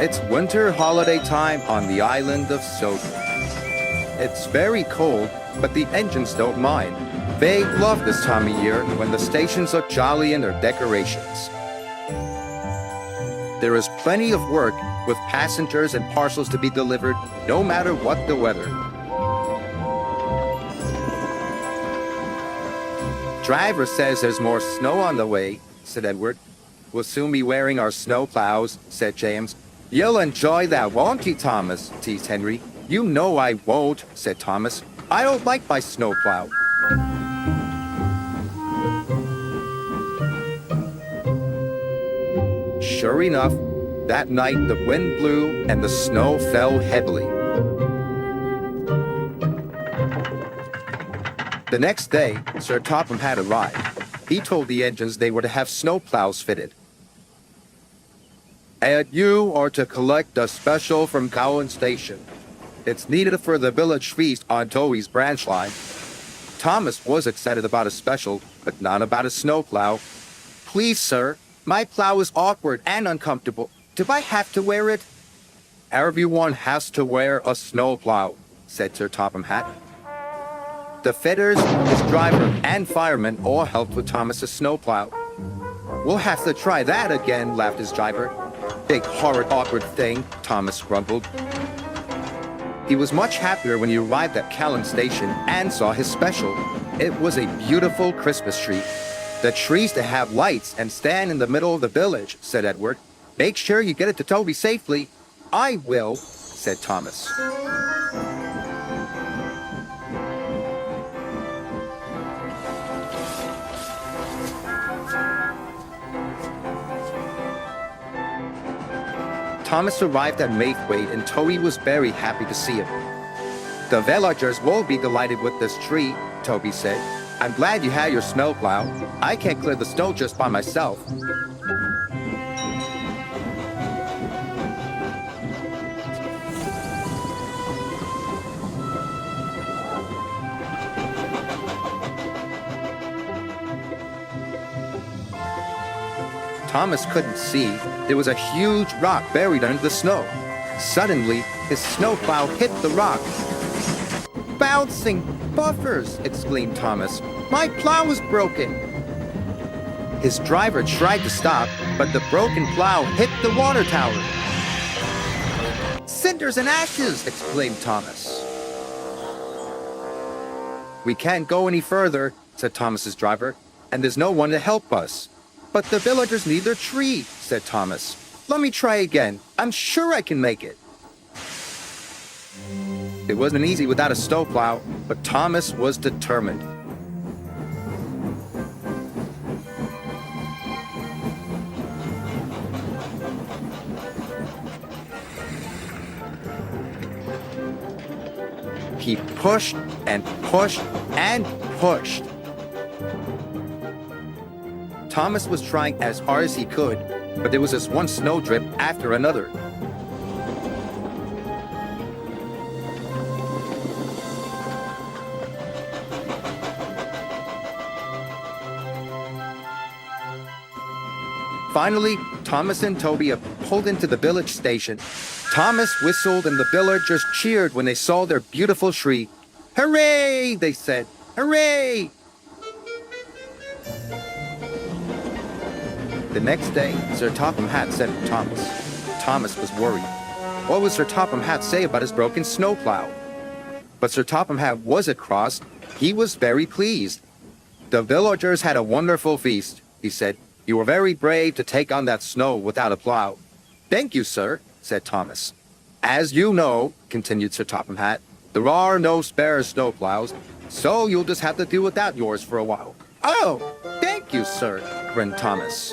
It's winter holiday time on the island of Soda. It's very cold, but the engines don't mind. They love this time of year when the stations look jolly in their decorations. There is plenty of work with passengers and parcels to be delivered no matter what the weather. Driver says there's more snow on the way, said Edward. We'll soon be wearing our snow plows, said James. You'll enjoy that, won't you, Thomas? Teased Henry. You know I won't, said Thomas. I don't like my snowplow. Sure enough, that night the wind blew and the snow fell heavily. The next day, Sir Topham had arrived. He told the engines they were to have snowplows fitted. And you are to collect a special from Cowan Station. It's needed for the village feast on Towie's branch line. Thomas was excited about a special, but not about a snowplow. Please, sir, my plow is awkward and uncomfortable. Do I have to wear it? Everyone has to wear a snowplow, said Sir Topham Hatt. The fitters, his driver, and firemen all helped with Thomas's snowplow. We'll have to try that again, laughed his driver. Big, horrid, awkward thing, Thomas grumbled. He was much happier when he arrived at Callan Station and saw his special. It was a beautiful Christmas tree. The tree's to have lights and stand in the middle of the village, said Edward. Make sure you get it to Toby safely. I will, said Thomas. Thomas arrived at Maythwaite and Toby was very happy to see him. The villagers will be delighted with this tree, Toby said. I'm glad you had your snowplow. I can't clear the snow just by myself. Thomas couldn't see. There was a huge rock buried under the snow. Suddenly, his snowplow hit the rock. Bouncing buffers, exclaimed Thomas. My plow is broken. His driver tried to stop, but the broken plow hit the water tower. Cinders and ashes, exclaimed Thomas. We can't go any further, said Thomas's driver, and there's no one to help us. But the villagers need their tree, said Thomas. Let me try again. I'm sure I can make it. It wasn't easy without a snowplow, but Thomas was determined. He pushed and pushed and pushed. Thomas was trying as hard as he could, but there was just one snowdrift after another. Finally, Thomas and Toby pulled into the village station. Thomas whistled and the villagers cheered when they saw their beautiful tree. Hooray, they said. Hooray! The next day, Sir Topham Hatt sent for Thomas. Thomas was worried. What would Sir Topham Hatt say about his broken snowplow? But Sir Topham Hatt wasn't cross. He was very pleased. The villagers had a wonderful feast, he said. You were very brave to take on that snow without a plow. Thank you, sir, said Thomas. As you know, continued Sir Topham Hatt, there are no spare snowplows, so you'll just have to do without yours for a while. Oh, thank you, sir, grinned Thomas.